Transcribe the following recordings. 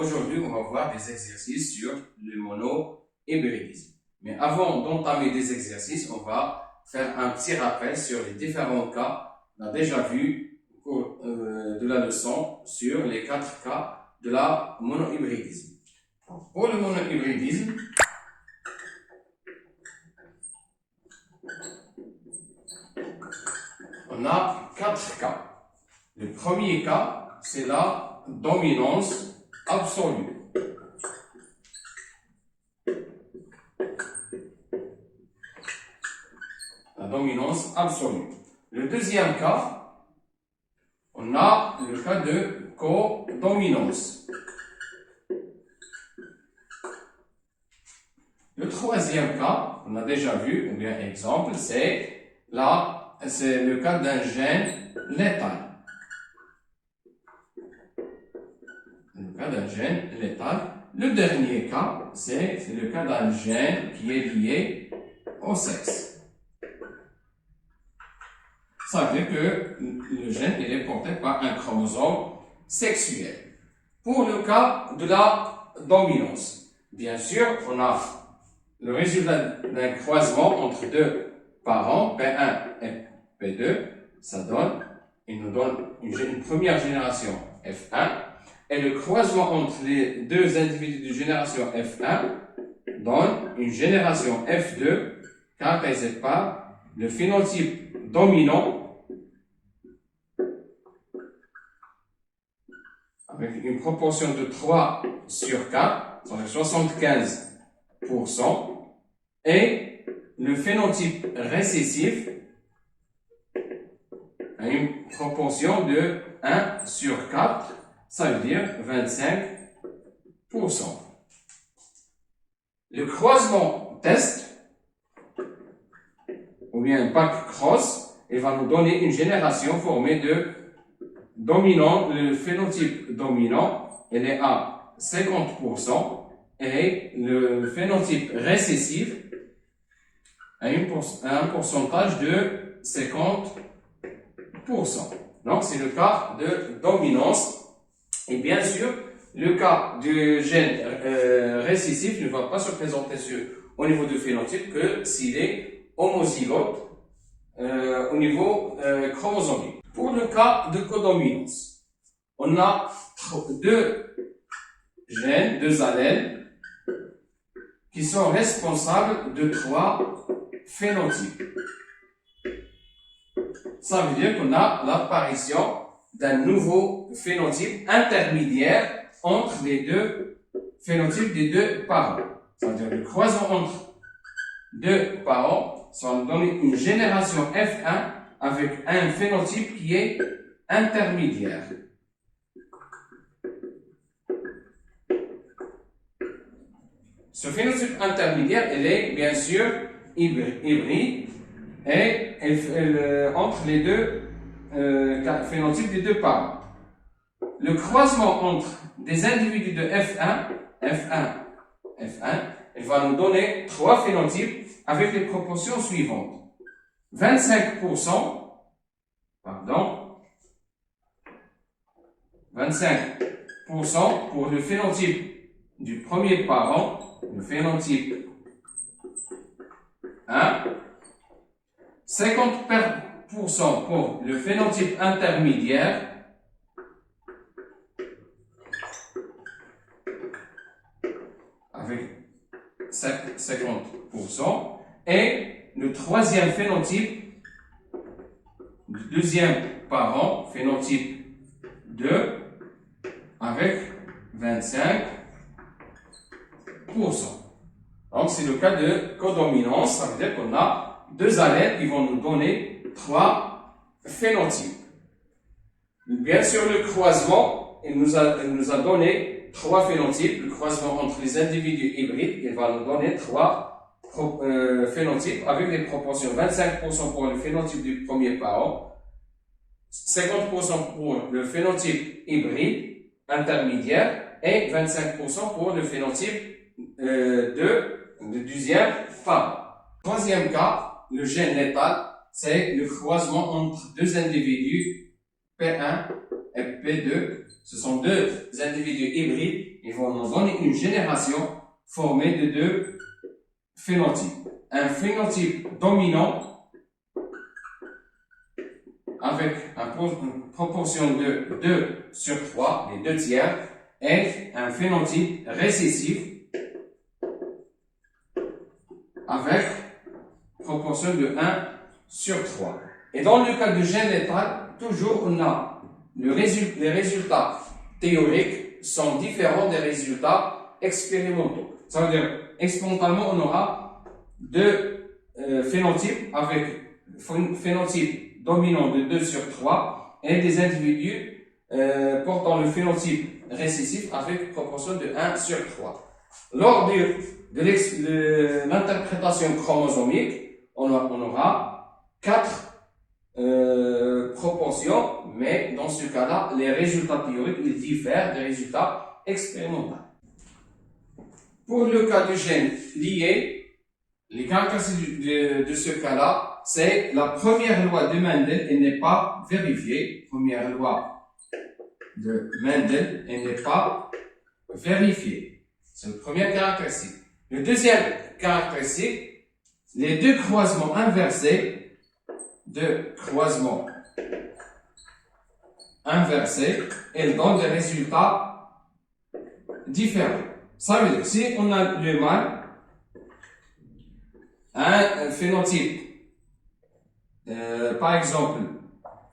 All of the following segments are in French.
Aujourd'hui, on va voir des exercices sur le monohybridisme. Mais avant d'entamer des exercices, on va faire un petit rappel sur les différents cas. On a déjà vu au cours de la leçon sur les 4 cas de la monohybridisme. Pour le monohybridisme, on a 4 cas. Le premier cas, c'est la dominance absolue. La dominance absolue. Le deuxième cas, on a le cas de codominance. Le troisième cas, on a déjà vu, ou bien exemple, c'est le cas d'un gène létal. Le cas d'un gène létal. Le dernier cas, c'est le cas d'un gène qui est lié au sexe. Ça veut dire que le gène il est porté par un chromosome sexuel. Pour le cas de la dominance, bien sûr, on a le résultat d'un croisement entre deux parents, P1 et P2, il nous donne une première génération F1, et le croisement entre les deux individus de génération F1 donne une génération F2 caractérisée par le phénotype dominant avec une proportion de 3 sur 4, c'est-à-dire 75%, et le phénotype récessif a une proportion de 1 sur 4, ça veut dire 25%. Le croisement test, ou bien back cross, il va nous donner une génération formée de dominant, le phénotype dominant, il est à 50%, et le phénotype récessif a un pourcentage de 50%. Donc, c'est le cas de dominance. Et bien sûr, le cas du gène récessif ne va pas se présenter au niveau du phénotype que s'il est homozygote au niveau chromosomique. Pour le cas de codominance, on a deux gènes, deux allèles, qui sont responsables de 3 phénotypes. Ça veut dire qu'on a l'apparition d'un nouveau phénotype intermédiaire entre les deux phénotypes des deux parents. C'est-à-dire le croisement entre deux parents, ça va nous donner une génération F1 avec un phénotype qui est intermédiaire. Ce phénotype intermédiaire, il est bien sûr hybride et entre les deux phénotypes des deux parents. Le croisement entre des individus de F1, il va nous donner 3 phénotypes avec les proportions suivantes. 25% pour le phénotype du premier parent, le phénotype 1, 50% pour le phénotype intermédiaire, avec 50%, et le troisième phénotype du deuxième parent, phénotype 2, avec 25%. Donc, c'est le cas de codominance, ça veut dire qu'on a deux allèles qui vont nous donner 3 phénotypes. Bien sûr, le croisement, il nous a donné 3 phénotypes. Le croisement entre les individus hybrides, il va nous donner 3 phénotypes avec des proportions 25% pour le phénotype du premier parent, 50% pour le phénotype hybride intermédiaire et 25% pour le phénotype du deuxième parent. Troisième cas, le gène létal, c'est le croisement entre deux individus P1 et P2. Ce sont deux individus hybrides ils vont nous donner une génération formée de deux phénotypes. Un phénotype dominant avec une proportion de 2 sur 3, les 2 tiers, et un phénotype récessif avec proportion de 1 sur 3. Et dans le cas du gène létal, toujours on a les résultats théoriques sont différents des résultats expérimentaux. Ça veut dire, expérimentalement, on aura deux phénotypes avec phénotype dominant de 2 sur 3 et des individus portant le phénotype récessif avec proportion de 1 sur 3. Lors de l'interprétation chromosomique, on aura 4 proportions, mais dans ce cas-là, les résultats théoriques ils diffèrent des résultats expérimentaux. Pour le cas du gène lié, les caractéristiques de ce cas-là, c'est la première loi de Mendel, elle n'est pas vérifiée. Première loi de Mendel, elle n'est pas vérifiée. C'est la première caractéristique. Le deuxième caractéristique, les deux croisements inversés, elles donnent des résultats différents. Ça veut dire, si on a le mâle, un phénotype, par exemple,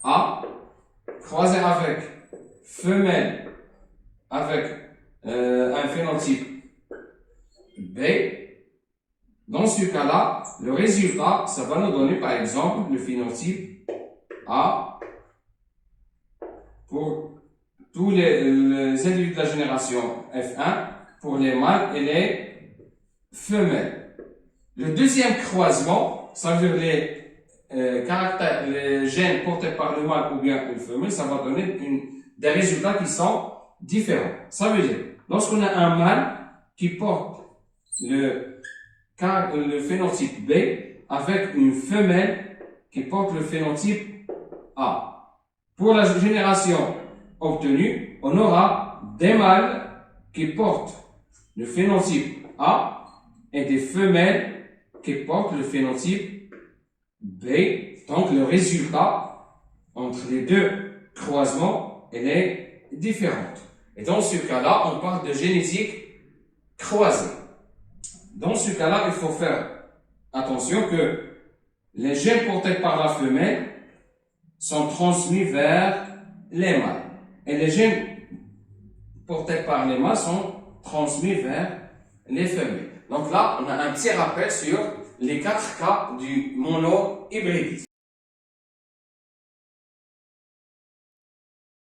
A, croisé avec femelle, avec un phénotype B, dans ce cas-là, le résultat, ça va nous donner par exemple le phénotype A pour tous les individus de la génération F1, pour les mâles et les femelles. Le deuxième croisement, ça veut dire les gènes portés par le mâle ou bien une femelle, ça va donner des résultats qui sont différents. Ça veut dire, lorsqu'on a un mâle qui porte le phénotype B avec une femelle qui porte le phénotype A. Pour la génération obtenue, on aura des mâles qui portent le phénotype A et des femelles qui portent le phénotype B. Donc le résultat entre les deux croisements, elle est différente. Et dans ce cas-là, on parle de génétique croisée. Dans ce cas-là, il faut faire attention que les gènes portés par la femelle sont transmis vers les mâles. Et les gènes portés par les mâles sont transmis vers les femelles. Donc là, on a un petit rappel sur les 4 cas du monohybridisme.